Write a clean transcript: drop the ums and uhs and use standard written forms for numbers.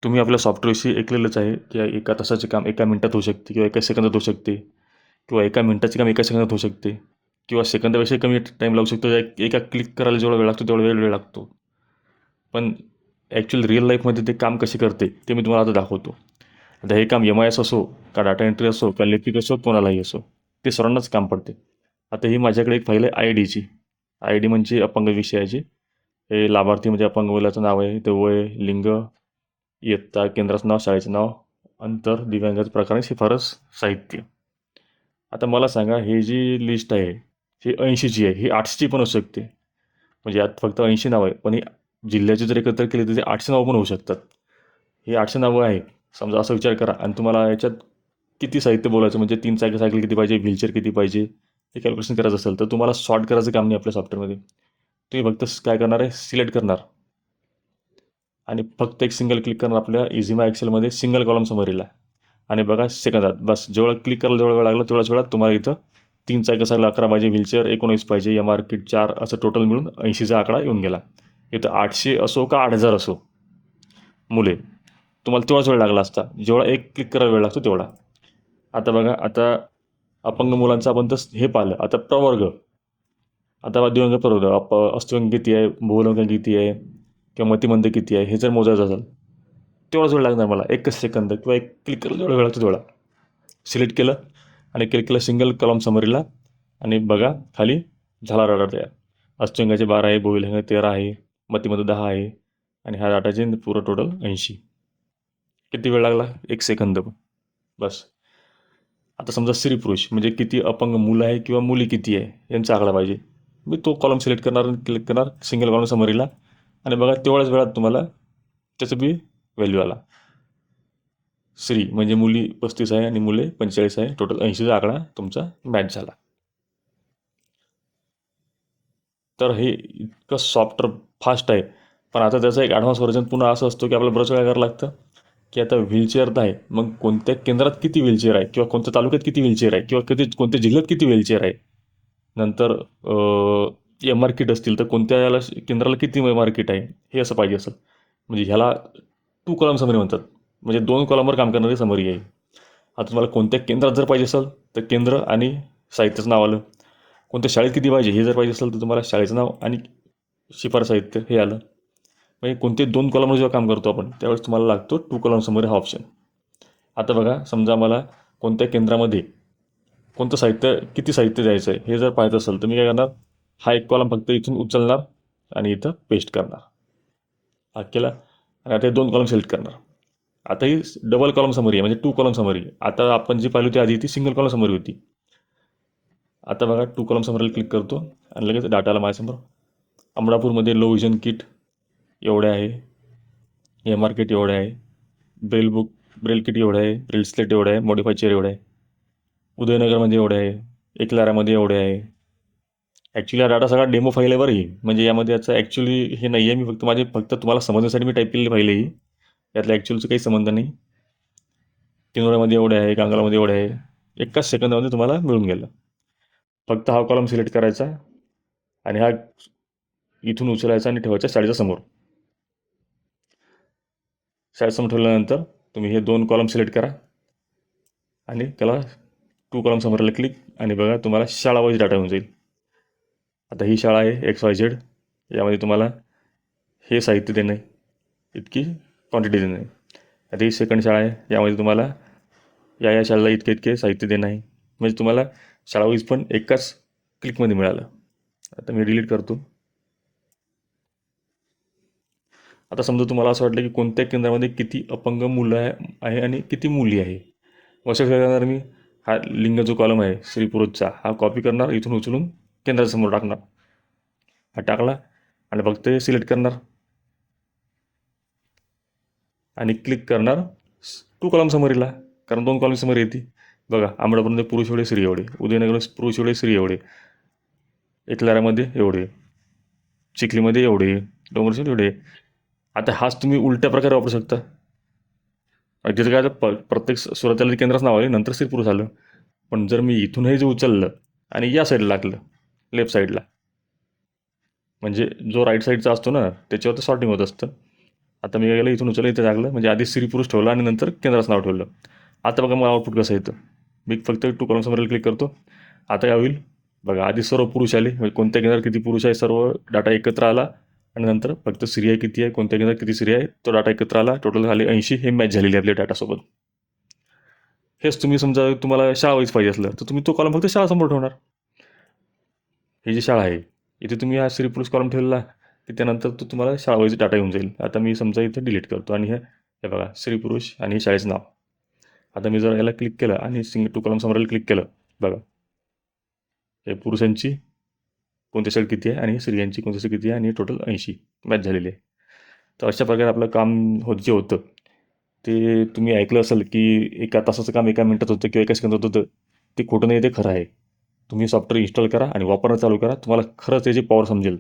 तुम्ही आपल्या सॉफ्टवेअरविषयी ऐकलेलंच आहे की एका तासाचे काम एका मिनिटात होऊ शकते किंवा एका सेकंदात होऊ शकते किंवा एका मिनिटाचे काम एका सेकंदात होऊ शकते किंवा सेकंदापेक्षा कमी टाईम लागू शकतो. एका क्लिक करायला जेवढा वेळ लागतो तेवढा वेळ लागतो. पण ॲक्च्युअल रिअल लाईफमध्ये ते काम कसे करते ते मी तुम्हाला आता दाखवतो. आता हे काम MIS असो का डाटा एंट्री असो का लिपिक असो कोणालाही असो ते सर्वांनाच काम पडते. आता ही माझ्याकडे एक फाईल आहे IDची. ID म्हणजे अपंग विषयाची. हे लाभार्थी म्हणजे अपंग मुलाचं नाव आहे, ते वय, लिंग, इयत्ता, केंद्राचं नाव, शाळेचं नाव, अंतर, दिव्यांगाचं प्रकार, शिफारस, साहित्य. आता मला सांगा, ही जी लिस्ट आहे ही 80ची आहे. ही 800ची पण असू शकते. म्हणजे यात फक्त 80 नावं आहे, पण ही जिल्ह्याची जर एकत्र केली तर ते 800 नावं पण होऊ शकतात. ही 800 नावं आहे. समजा असा विचार करा आणि तुम्हाला याच्यात किती साहित्य बोलायचं, म्हणजे 3 चाकी सायकल किती पाहिजे, व्हीलचेअर किती पाहिजे, हे कॅल्क्युलेशन करायचं असेल तर तुम्हाला सॉर्ट करायचं काम नाही आपल्या सॉफ्टवेअरमध्ये. तुम्ही फक्त काय करणार आहे, सिलेक्ट करणार आणि फक्त एक सिंगल क्लिक करणार आपल्या इझिमा एक्सेलमध्ये सिंगल कॉलम समरीला आणि बघा सेकंदात. बस जेवढा क्लिक करायला जेवढा वेळ लागला तेवढ्याच वेळात तुम्हाला इथं 3 चाकी सायकल 11 पाहिजे, व्हीलचेअर 19 पाहिजे, MR किट 4, असं टोटल मिळून 80चा आकडा येऊन गेला. इथं 800 असो का 8000 असो मुले, तुम्हाला तेवढाच वेळ लागला असता जेवढा एक क्लिक करायला वेळ लागतो तेवढा. आता बघा, आता अपंग मुलांचं आपण तर हे पाहिलं. आता प्रवर्ग, आता दिव्यांग प्रवर्ग अस्थिव्यंग किती आहे, बहुविकलांग किती आहे किंवा मतिमंद किती आहे हे जर मोजायचं असेल तेवढाच वेळ लागणार मला. एकच सेकंद किंवा एक क्लिक करायला जेवढा वेळ लागतो तेवढा. सिलेक्ट केलं आणि क्लिक केलं सिंगल कॉलम समरीला आणि बघा खाली झाला डाटा तयार. अस्थिव्यंगाचे 12 आहे, बहुविकलांग 13 आहे, मतिमंद 10 आहे आणि ह्या डाटाचे पुरं टोटल 80. किती वेळ लागला? एक सेकंद बस. आता समजा स्त्री पुरुष म्हणजे किती अपंग मुलं आहे किंवा मुली किती आहे यांचा आकडा पाहिजे. मी तो कॉलम सिलेक्ट करणार आणि क्लिक करणार सिंगल कॉलम समरीला आणि बघा तेवढ्याच वेळात तुम्हाला त्याचं बी व्हॅल्यू आला. स्त्री म्हणजे मुली 35 आहे आणि मुले 45 आहे. टोटल 80चा आकडा तुमचा मॅच झाला. तर हे इतकं सॉफ्टवेअर फास्ट आहे. पण आता त्याचा एक ॲडव्हान्स व्हर्जन पुन्हा असं असतो की आपल्याला बरंच काय करावं लागतं की आता व्हीलचेअर तर आहे, मग कोणत्या केंद्रात किती व्हीलचेअर आहे किंवा कोणत्या तालुक्यात किती व्हीलचेअर आहे किंवा कोणत्या जिल्ह्यात किती व्हीलचेअर आहे. नंतर MR किट असतील तर कोणत्या याला केंद्राला किती MR किट आहे हे असं पाहिजे असेल. म्हणजे ह्याला 2 कॉलम समरी म्हणतात. म्हणजे 2 कॉलमवर काम करणारी समरी आहे. आता तुम्हाला कोणत्या केंद्रात जर पाहिजे असेल तर केंद्र आणि साहित्याचं नाव आलं. कोणत्या शाळेत किती पाहिजे हे जर पाहिजे असेल तर तुम्हाला शाळेचं नाव आणि शिफारस साहित्य हे आलं. म्हणजे कोणते 2 कॉलमवर जेव्हा काम करतो आपण त्यावेळेस तुम्हाला लागतो 2 कॉलम समरी हा ऑप्शन. आता बघा, समजा मला कोणत्या केंद्रामध्ये कोणतं साहित्य किती साहित्य द्यायचं आहे हे जर पाहायचं असेल तर मी काय करणार, हा एक कॉलम फक्त इथून उचलणार आणि इथं पेस्ट करणार. हा केला आणि आता हे 2 कॉलम सिलेक्ट करणार. आता ही डबल कॉलम समरी आहे म्हणजे 2 कॉलम समरी. आता आपण जी पाहिली होती आधी ती सिंगल कॉलम समरी होती. आता बघा 2 कॉलम समरीला क्लिक करतो आणि लगेच डाटाला माझ्यासमोर अमरापूरमध्ये लो विजन किट एवढे आहे, MR किट एवढे आहे, ब्रेल किट एवढं आहे, ब्रेल स्लेट एवढं आहे, मॉडिफाय चेअर एवढं आहे, उदयनगरमध्ये एवढे आहे, एकलारामध्ये एवढे आहे. ॲक्च्युली हा डाटा सगळा डेमो फाईल आहे बरं ही. म्हणजे यामध्ये याचं ॲक्च्युली हे नाही आहे. मी फक्त तुम्हाला समजण्यासाठी मी टाईप केलेली फाईल आहे ही. यातलं ॲक्च्युअलचं काही संबंध नाही. किनोऱ्यामध्ये एवढे आहे, कांगलामध्ये एवढे आहे. एकाच सेकंदामध्ये तुम्हाला मिळून गेलं. फक्त हा कॉलम सिलेक्ट करायचा आणि हा इथून उचलायचा आणि ठेवायचा शाळेच्या समोर. शाळेसमोर ठेवल्यानंतर तुम्ही हे 2 कॉलम सिलेक्ट करा आणि त्याला 2 कॉलम समोरला क्लिक आणि बघा तुम्हाला शाळा वाईज डाटा येऊन जाईल. आता ही शाळा आहे XYZ. यामध्ये तुम्हाला हे साहित्य देणं आहे, इतकी क्वांटिटी देणं आहे. आता ही सेकंड शाळा आहे, यामध्ये तुम्हाला या शाळेला इतके साहित्य देणं आहे. म्हणजे तुम्हाला शाळा वाईज पण एकाच क्लिकमध्ये मिळालं. आता मी डिलीट करतो. आता समजा तुम्हाला असं वाटलं की कोणत्या केंद्रामध्ये किती अपंग मुलं आहे आणि किती मुली आहे. अशा काय करणार मी, हा लिंग जो कॉलम आहे स्त्री पुरुषचा हा कॉपी करणार, इथून उचलून केंद्रासमोर टाकणार. हा टाकला आणि फक्त हे सिलेक्ट करणार आणि क्लिक करणार 2 कॉलम समरीला, कारण 2 कॉलम समरी येते. बघा, अमरापूरमध्ये पुरुष एवढे, स्त्री एवढे, उदयनगर पुरुष एवढे, स्त्री एवढे, एकलारामध्ये एवढे, चिखलीमध्ये एवढे, डोंगरशेड एवढे. आता हाच तुम्ही उलट्या प्रकारे वापरू शकता. तिथं काय प्रत्येक सुरुवातीला केंद्राचं नाव आलं नंतर स्त्री पुरुष आलं. पण जर मी इथून हे जे उचललं आणि या साईडला टाकलं लेफ्ट साईडला, म्हणजे जो राईट साईडचा असतो ना त्याच्यावर तर सॉर्टिंग होत असतं. आता मी काय केलं, इथून उचललं, इथे टाकलं, म्हणजे आधी स्त्री पुरुष ठेवलं आणि नंतर केंद्राचं नाव ठेवलं. आता बघा मला आउटपुट कसं येतं. मी फक्त टू कॉलम समोर क्लिक करतो. आता काय होईल बघा, आधी सर्व पुरुष आले, म्हणजे कोणत्या केंद्रात किती पुरुष आहे सर्व डाटा एकत्र आला, आणि नंतर फक्त स्त्री आहे किती आहे, कोणत्या केंद्रात किती स्त्री आहे, तो डाटा एकत्र आला, टोटल झाले 80. हे मॅच झालेली आहे आपल्या डाटासोबत. हेच तुम्ही समजा तुम्हाला शाळा वाईज पाहिजे असलं तर तुम्ही तो कॉलम फक्त शाळासमोर ठेवणार. ही जी शाळा आहे इथे तुम्ही हा स्त्री पुरुष कॉलम ठेवला की त्यानंतर तो तुम्हाला शाळा वाईज डाटा येऊन जाईल. आता मी समजा इथे डिलीट करतो आणि हे बघा स्त्री पुरुष आणि हे शाळेचं नाव. आता मी जर याला क्लिक केलं आणि टू कॉलम समोर क्लिक केलं, बघा हे पुरुषांची कोणत्या शाळेत किती आहे आणि स्त्रियांची कोणत्या शाळेत किती आहे, आणि टोटल 80 मॅच झालेली आहे. तर अशा प्रकारे आपलं काम जे होतं ते तुम्ही ऐकलं असेल की एका तासाचं काम एका मिनिटात होतं किंवा एका सेकंदात होतं. ते खोटं नाही, ते खरं आहे. तुम्ही सॉफ्टवेअर इन्स्टॉल करा आणि वापरणं चालू करा, तुम्हाला खरंच याची पॉवर समजेल.